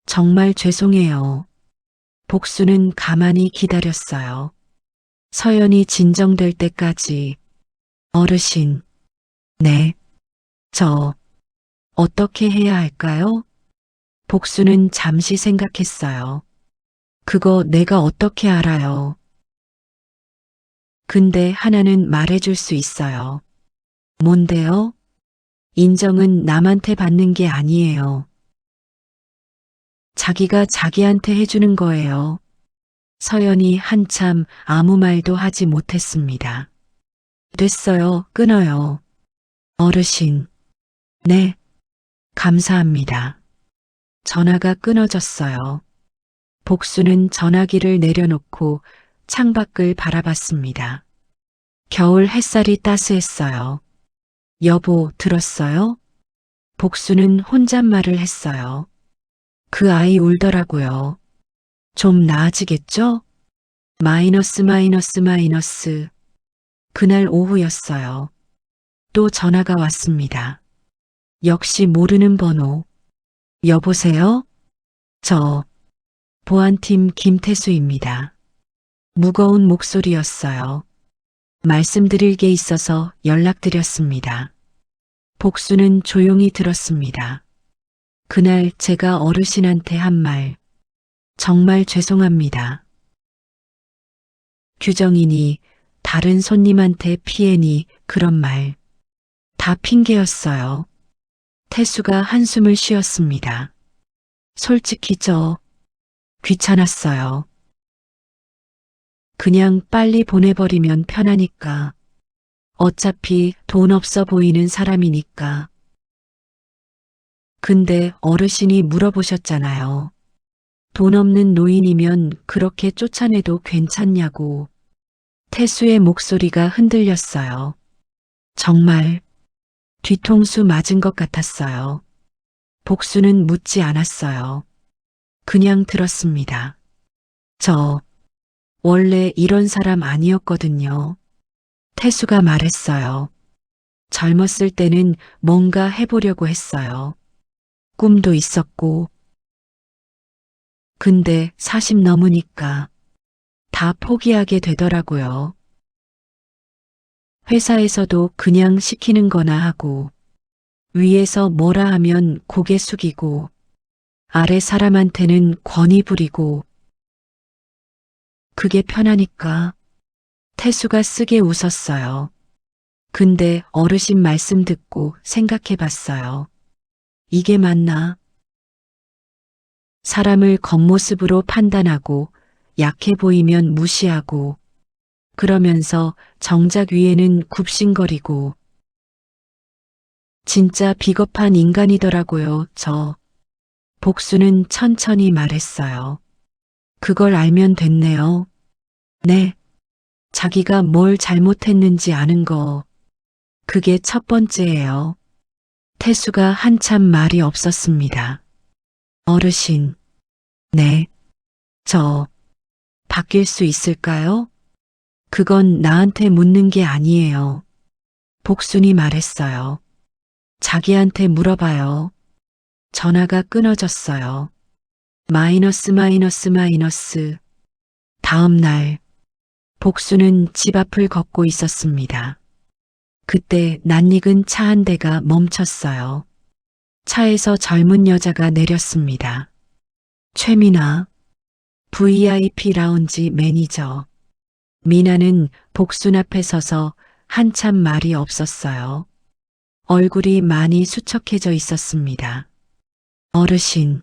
정말 죄송해요. 복수는 가만히 기다렸어요. 서연이 진정될 때까지. 어르신. 네. 저 어떻게 해야 할까요? 복수는 잠시 생각했어요. 그거 내가 어떻게 알아요? 근데 하나는 말해줄 수 있어요. 뭔데요? 인정은 남한테 받는 게 아니에요. 자기가 자기한테 해주는 거예요. 서연이 한참 아무 말도 하지 못했습니다. 됐어요. 끊어요. 어르신. 네. 감사합니다. 전화가 끊어졌어요. 복수는 전화기를 내려놓고 창밖을 바라봤습니다. 겨울 햇살이 따스했어요. 여보, 들었어요? 복수는 혼잣말을 했어요. 그 아이 울더라고요. 좀 나아지겠죠? 마이너스 마이너스 마이너스. 그날 오후였어요. 또 전화가 왔습니다. 역시 모르는 번호. 여보세요? 저 보안팀 김태수입니다. 무거운 목소리였어요. 말씀드릴 게 있어서 연락드렸습니다. 복수는 조용히 들었습니다. 그날 제가 어르신한테 한 말, 정말 죄송합니다. 규정이니 다른 손님한테 피해니 그런 말, 다 핑계였어요. 태수가 한숨을 쉬었습니다. 솔직히 저 귀찮았어요. 그냥 빨리 보내버리면 편하니까. 어차피 돈 없어 보이는 사람이니까. 근데 어르신이 물어보셨잖아요. 돈 없는 노인이면 그렇게 쫓아내도 괜찮냐고. 태수의 목소리가 흔들렸어요. 정말 뒤통수 맞은 것 같았어요. 복수는 묻지 않았어요. 그냥 들었습니다. 저 원래 이런 사람 아니었거든요. 태수가 말했어요. 젊었을 때는 뭔가 해보려고 했어요. 꿈도 있었고. 근데 40 넘으니까 다 포기하게 되더라고요. 회사에서도 그냥 시키는 거나 하고, 위에서 뭐라 하면 고개 숙이고, 아래 사람한테는 권위 부리고, 그게 편하니까 태수가 쓰게 웃었어요. 근데 어르신 말씀 듣고 생각해 봤어요. 이게 맞나? 사람을 겉모습으로 판단하고 약해 보이면 무시하고 그러면서 정작 위에는 굽신거리고 진짜 비겁한 인간이더라고요, 저. 복수는 천천히 말했어요. 그걸 알면 됐네요. 네. 자기가 뭘 잘못했는지 아는 거. 그게 첫 번째예요. 태수가 한참 말이 없었습니다. 어르신. 네. 저, 바뀔 수 있을까요? 그건 나한테 묻는 게 아니에요. 복순이 말했어요. 자기한테 물어봐요. 전화가 끊어졌어요. 마이너스 마이너스 마이너스. 다음 날, 복수는 집 앞을 걷고 있었습니다. 그때 낯익은 차 한 대가 멈췄어요. 차에서 젊은 여자가 내렸습니다. 최미나, VIP 라운지 매니저. 미나는 복순 앞에 서서 한참 말이 없었어요. 얼굴이 많이 수척해져 있었습니다. 어르신,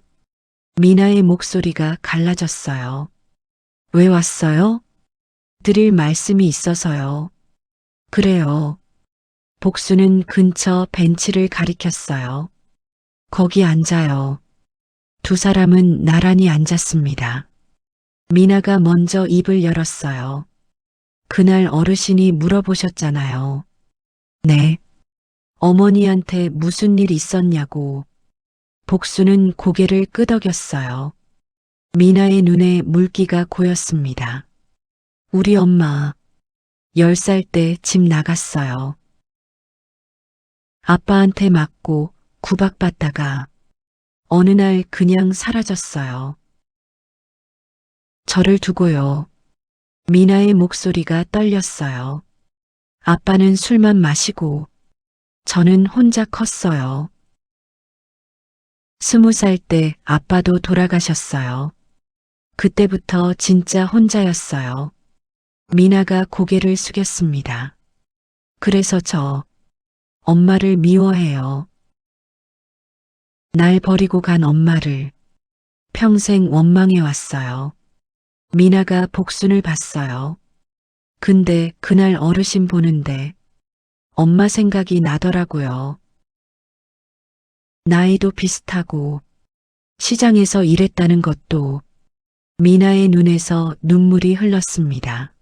미나의 목소리가 갈라졌어요. 왜 왔어요? 드릴 말씀이 있어서요. 그래요. 복수는 근처 벤치를 가리켰어요. 거기 앉아요. 두 사람은 나란히 앉았습니다. 미나가 먼저 입을 열었어요. 그날 어르신이 물어보셨잖아요. 네. 어머니한테 무슨 일 있었냐고. 복수는 고개를 끄덕였어요. 미나의 눈에 물기가 고였습니다. 우리 엄마 10살 때 집 나갔어요. 아빠한테 맞고 구박받다가 어느 날 그냥 사라졌어요. 저를 두고요. 미나의 목소리가 떨렸어요. 아빠는 술만 마시고 저는 혼자 컸어요. 20살 때 아빠도 돌아가셨어요. 그때부터 진짜 혼자였어요. 미나가 고개를 숙였습니다. 그래서 저 엄마를 미워해요. 날 버리고 간 엄마를 평생 원망해 왔어요. 미나가 복순을 봤어요. 근데 그날 어르신 보는데 엄마 생각이 나더라고요. 나이도 비슷하고 시장에서 일했다는 것도. 미나의 눈에서 눈물이 흘렀습니다.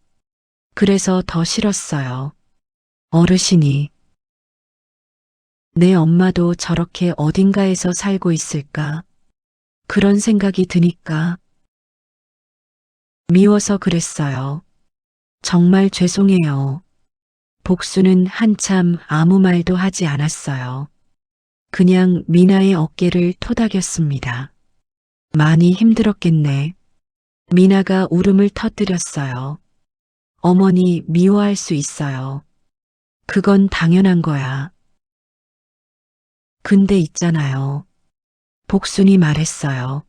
그래서 더 싫었어요. 어르신이 내 엄마도 저렇게 어딘가에서 살고 있을까? 그런 생각이 드니까 미워서 그랬어요. 정말 죄송해요. 복수는 한참 아무 말도 하지 않았어요. 그냥 미나의 어깨를 토닥였습니다. 많이 힘들었겠네. 미나가 울음을 터뜨렸어요. 어머니 미워할 수 있어요. 그건 당연한 거야. 근데 있잖아요. 복순이 말했어요.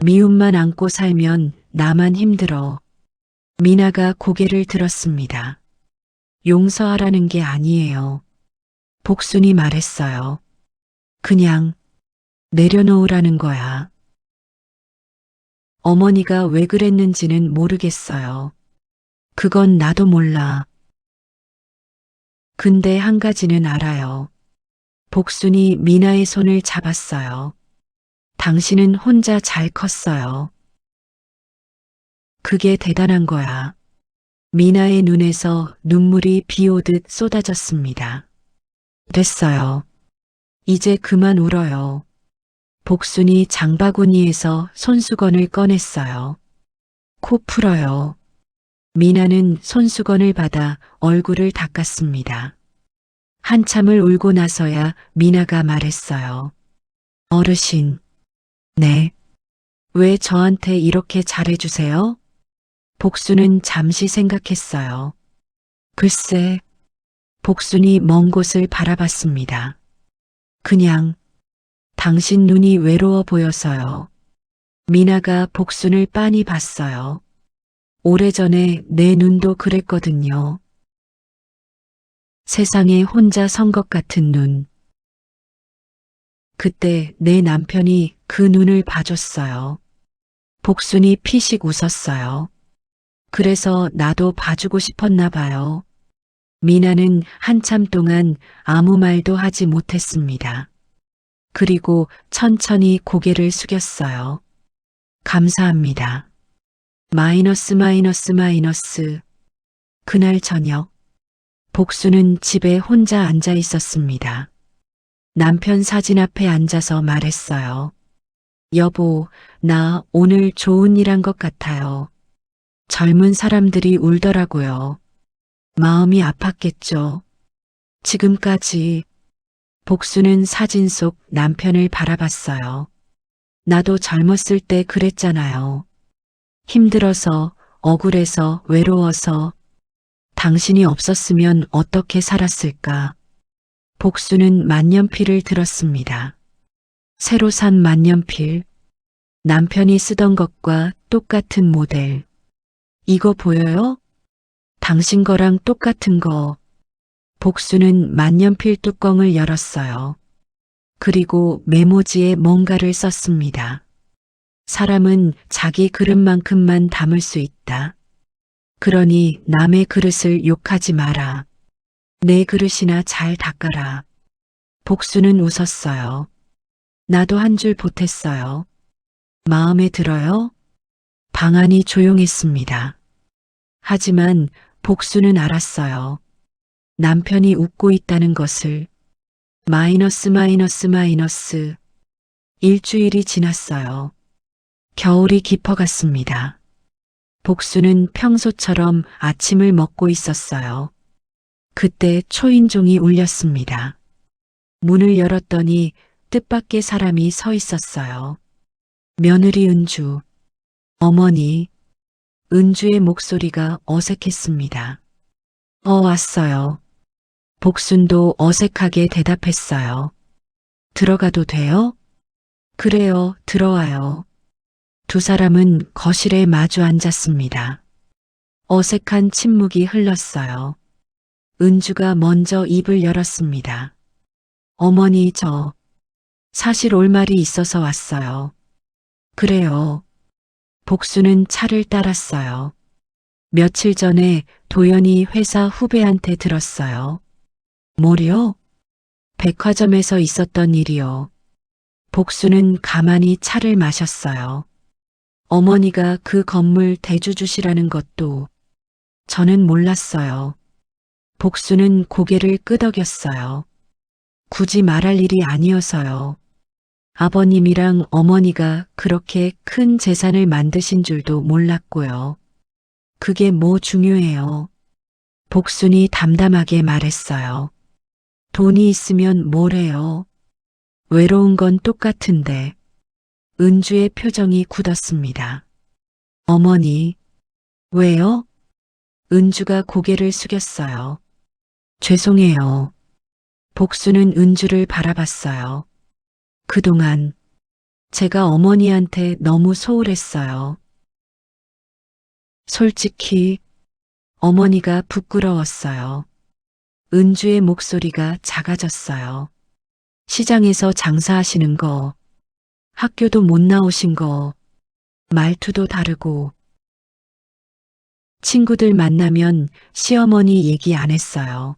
미움만 안고 살면 나만 힘들어. 미나가 고개를 들었습니다. 용서하라는 게 아니에요. 복순이 말했어요. 그냥 내려놓으라는 거야. 어머니가 왜 그랬는지는 모르겠어요. 그건 나도 몰라. 근데 한 가지는 알아요. 복순이 미나의 손을 잡았어요. 당신은 혼자 잘 컸어요. 그게 대단한 거야. 미나의 눈에서 눈물이 비 오듯 쏟아졌습니다. 됐어요. 이제 그만 울어요. 복순이 장바구니에서 손수건을 꺼냈어요. 코 풀어요. 미나는 손수건을 받아 얼굴을 닦았습니다. 한참을 울고 나서야 미나가 말했어요. 어르신, 네. 왜 저한테 이렇게 잘해주세요? 복순은 잠시 생각했어요. 글쎄, 복순이 먼 곳을 바라봤습니다. 그냥 당신 눈이 외로워 보여서요. 미나가 복순을 빤히 봤어요. 오래전에 내 눈도 그랬거든요. 세상에 혼자 선 것 같은 눈. 그때 내 남편이 그 눈을 봐줬어요. 복순이 피식 웃었어요. 그래서 나도 봐주고 싶었나 봐요. 미나는 한참 동안 아무 말도 하지 못했습니다. 그리고 천천히 고개를 숙였어요. 감사합니다. 마이너스 마이너스 마이너스. 그날 저녁, 복수는 집에 혼자 앉아 있었습니다. 남편 사진 앞에 앉아서 말했어요. 여보, 나 오늘 좋은 일 한 것 같아요. 젊은 사람들이 울더라고요. 마음이 아팠겠죠. 지금까지. 복수는 사진 속 남편을 바라봤어요. 나도 젊었을 때 그랬잖아요. 힘들어서, 억울해서, 외로워서. 당신이 없었으면 어떻게 살았을까. 복수는 만년필을 들었습니다. 새로 산 만년필. 남편이 쓰던 것과 똑같은 모델. 이거 보여요? 당신 거랑 똑같은 거. 복수는 만년필 뚜껑을 열었어요. 그리고 메모지에 뭔가를 썼습니다. 사람은 자기 그릇만큼만 담을 수 있다. 그러니 남의 그릇을 욕하지 마라. 내 그릇이나 잘 닦아라. 복수는 웃었어요. 나도 한 줄 보탰어요. 마음에 들어요? 방 안이 조용했습니다. 하지만 복수는 알았어요. 남편이 웃고 있다는 것을. 마이너스 마이너스 마이너스. 일주일이 지났어요. 겨울이 깊어갔습니다. 복수는 평소처럼 아침을 먹고 있었어요. 그때 초인종이 울렸습니다. 문을 열었더니 뜻밖의 사람이 서 있었어요. 며느리 은주. 어머니. 은주의 목소리가 어색했습니다. 왔어요. 복순도 어색하게 대답했어요. 들어가도 돼요? 그래요, 들어와요. 두 사람은 거실에 마주 앉았습니다. 어색한 침묵이 흘렀어요. 은주가 먼저 입을 열었습니다. 어머니, 사실 올 말이 있어서 왔어요. 그래요. 복수는 차를 따랐어요. 며칠 전에 도연이 회사 후배한테 들었어요. 뭐요? 백화점에서 있었던 일이요. 복수는 가만히 차를 마셨어요. 어머니가 그 건물 대주주시라는 것도 저는 몰랐어요. 복수는 고개를 끄덕였어요. 굳이 말할 일이 아니어서요. 아버님이랑 어머니가 그렇게 큰 재산을 만드신 줄도 몰랐고요. 그게 뭐 중요해요. 복순이 담담하게 말했어요. 돈이 있으면 뭘 해요. 외로운 건 똑같은데. 은주의 표정이 굳었습니다. 어머니, 왜요? 은주가 고개를 숙였어요. 죄송해요. 복수는 은주를 바라봤어요. 그동안 제가 어머니한테 너무 소홀했어요. 솔직히 어머니가 부끄러웠어요. 은주의 목소리가 작아졌어요. 시장에서 장사하시는 거, 학교도 못 나오신 거, 말투도 다르고. 친구들 만나면 시어머니 얘기 안 했어요.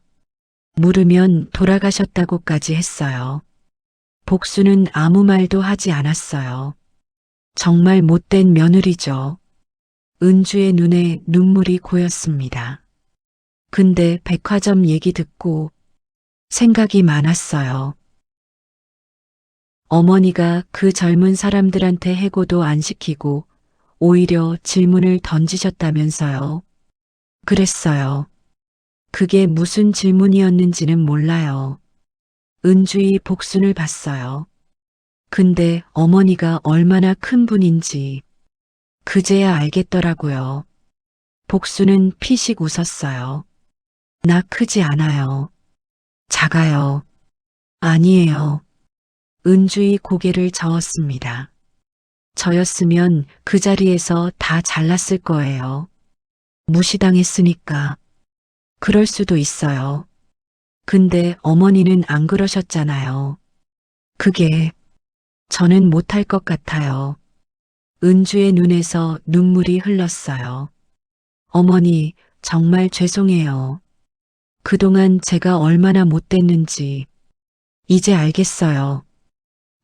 물으면 돌아가셨다고까지 했어요. 복수는 아무 말도 하지 않았어요. 정말 못된 며느리죠. 은주의 눈에 눈물이 고였습니다. 근데 백화점 얘기 듣고 생각이 많았어요. 어머니가 그 젊은 사람들한테 해고도 안 시키고 오히려 질문을 던지셨다면서요. 그랬어요. 그게 무슨 질문이었는지는 몰라요. 은주의 복순을 봤어요. 근데 어머니가 얼마나 큰 분인지 그제야 알겠더라고요. 복순은 피식 웃었어요. 나 크지 않아요. 작아요. 아니에요. 은주의 고개를 저었습니다. 저였으면 그 자리에서 다 잘랐을 거예요. 무시당했으니까. 그럴 수도 있어요. 근데 어머니는 안 그러셨잖아요. 그게 저는 못할 것 같아요. 은주의 눈에서 눈물이 흘렀어요. 어머니, 정말 죄송해요. 그동안 제가 얼마나 못됐는지 이제 알겠어요.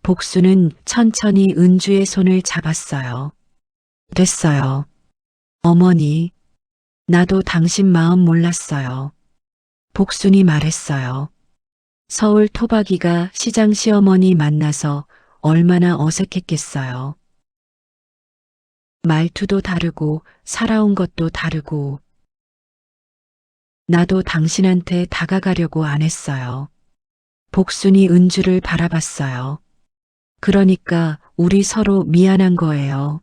복수는 천천히 은주의 손을 잡았어요. 됐어요. 어머니, 나도 당신 마음 몰랐어요. 복순이 말했어요. 서울 토박이가 시장 시어머니 만나서 얼마나 어색했겠어요. 말투도 다르고 살아온 것도 다르고 나도 당신한테 다가가려고 안 했어요. 복순이 은주를 바라봤어요. 그러니까 우리 서로 미안한 거예요.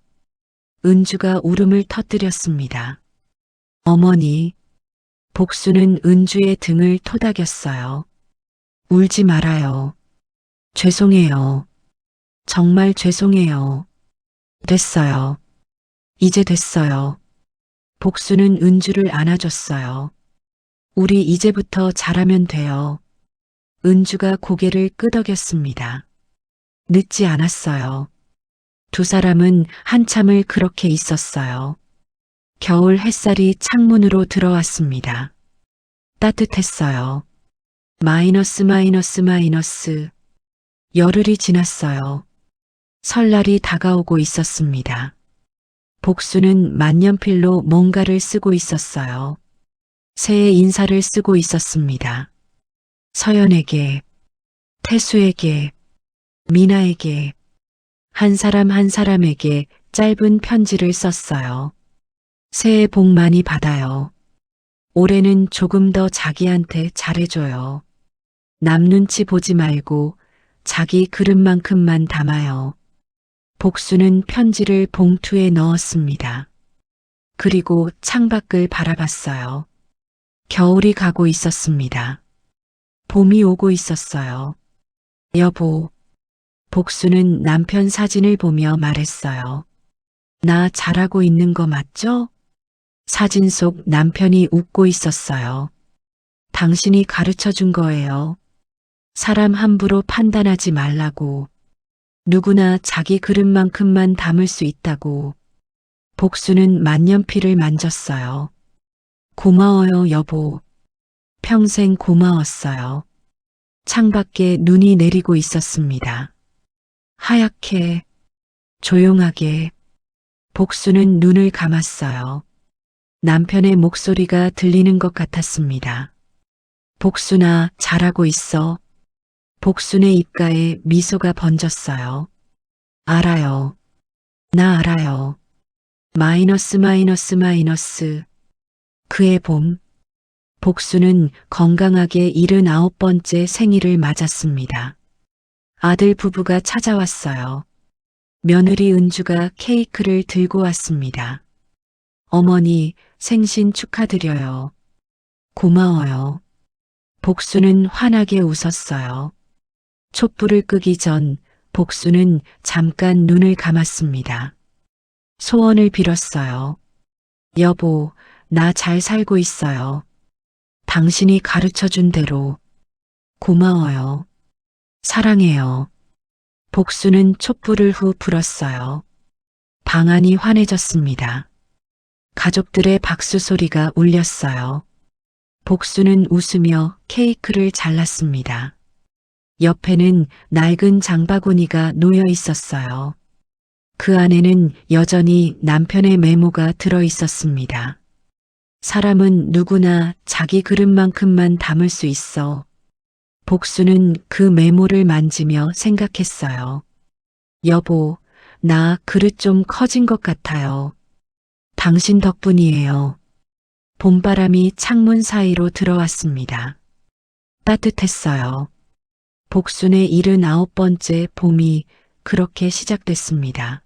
은주가 울음을 터뜨렸습니다. 어머니, 복수는 은주의 등을 토닥였어요. 울지 말아요. 죄송해요. 정말 죄송해요. 됐어요. 이제 됐어요. 복수는 은주를 안아줬어요. 우리 이제부터 잘하면 돼요. 은주가 고개를 끄덕였습니다. 늦지 않았어요. 두 사람은 한참을 그렇게 있었어요. 겨울 햇살이 창문으로 들어왔습니다. 따뜻했어요. 마이너스 마이너스 마이너스. 열흘이 지났어요. 설날이 다가오고 있었습니다. 복수는 만년필로 뭔가를 쓰고 있었어요. 새해 인사를 쓰고 있었습니다. 서연에게, 태수에게, 미나에게, 한 사람 한 사람에게 짧은 편지를 썼어요. 새해 복 많이 받아요. 올해는 조금 더 자기한테 잘해줘요. 남 눈치 보지 말고 자기 그릇만큼만 담아요. 복수는 편지를 봉투에 넣었습니다. 그리고 창밖을 바라봤어요. 겨울이 가고 있었습니다. 봄이 오고 있었어요. 여보, 복수는 남편 사진을 보며 말했어요. 나 잘하고 있는 거 맞죠? 사진 속 남편이 웃고 있었어요. 당신이 가르쳐 준 거예요. 사람 함부로 판단하지 말라고. 누구나 자기 그릇만큼만 담을 수 있다고. 복수는 만년필을 만졌어요. 고마워요, 여보. 평생 고마웠어요. 창밖에 눈이 내리고 있었습니다. 하얗게, 조용하게. 복수는 눈을 감았어요. 남편의 목소리가 들리는 것 같았습니다. 복순아, 잘하고 있어. 복순의 입가에 미소가 번졌어요. 알아요. 나 알아요. 마이너스 마이너스 마이너스. 그해 봄. 복수는 건강하게 79번째 생일을 맞았습니다. 아들 부부가 찾아왔어요. 며느리 은주가 케이크를 들고 왔습니다. 어머니, 생신 축하드려요. 고마워요. 복수는 환하게 웃었어요. 촛불을 끄기 전 복수는 잠깐 눈을 감았습니다. 소원을 빌었어요. 여보, 나 잘 살고 있어요. 당신이 가르쳐 준 대로. 고마워요. 사랑해요. 복수는 촛불을 후 불었어요. 방 안이 환해졌습니다. 가족들의 박수 소리가 울렸어요. 복수는 웃으며 케이크를 잘랐습니다. 옆에는 낡은 장바구니가 놓여 있었어요. 그 안에는 여전히 남편의 메모가 들어 있었습니다. 사람은 누구나 자기 그릇만큼만 담을 수 있어. 복수는 그 메모를 만지며 생각했어요. 여보, 나 그릇 좀 커진 것 같아요. 당신 덕분이에요. 봄바람이 창문 사이로 들어왔습니다. 따뜻했어요. 복순의 79번째 봄이 그렇게 시작됐습니다.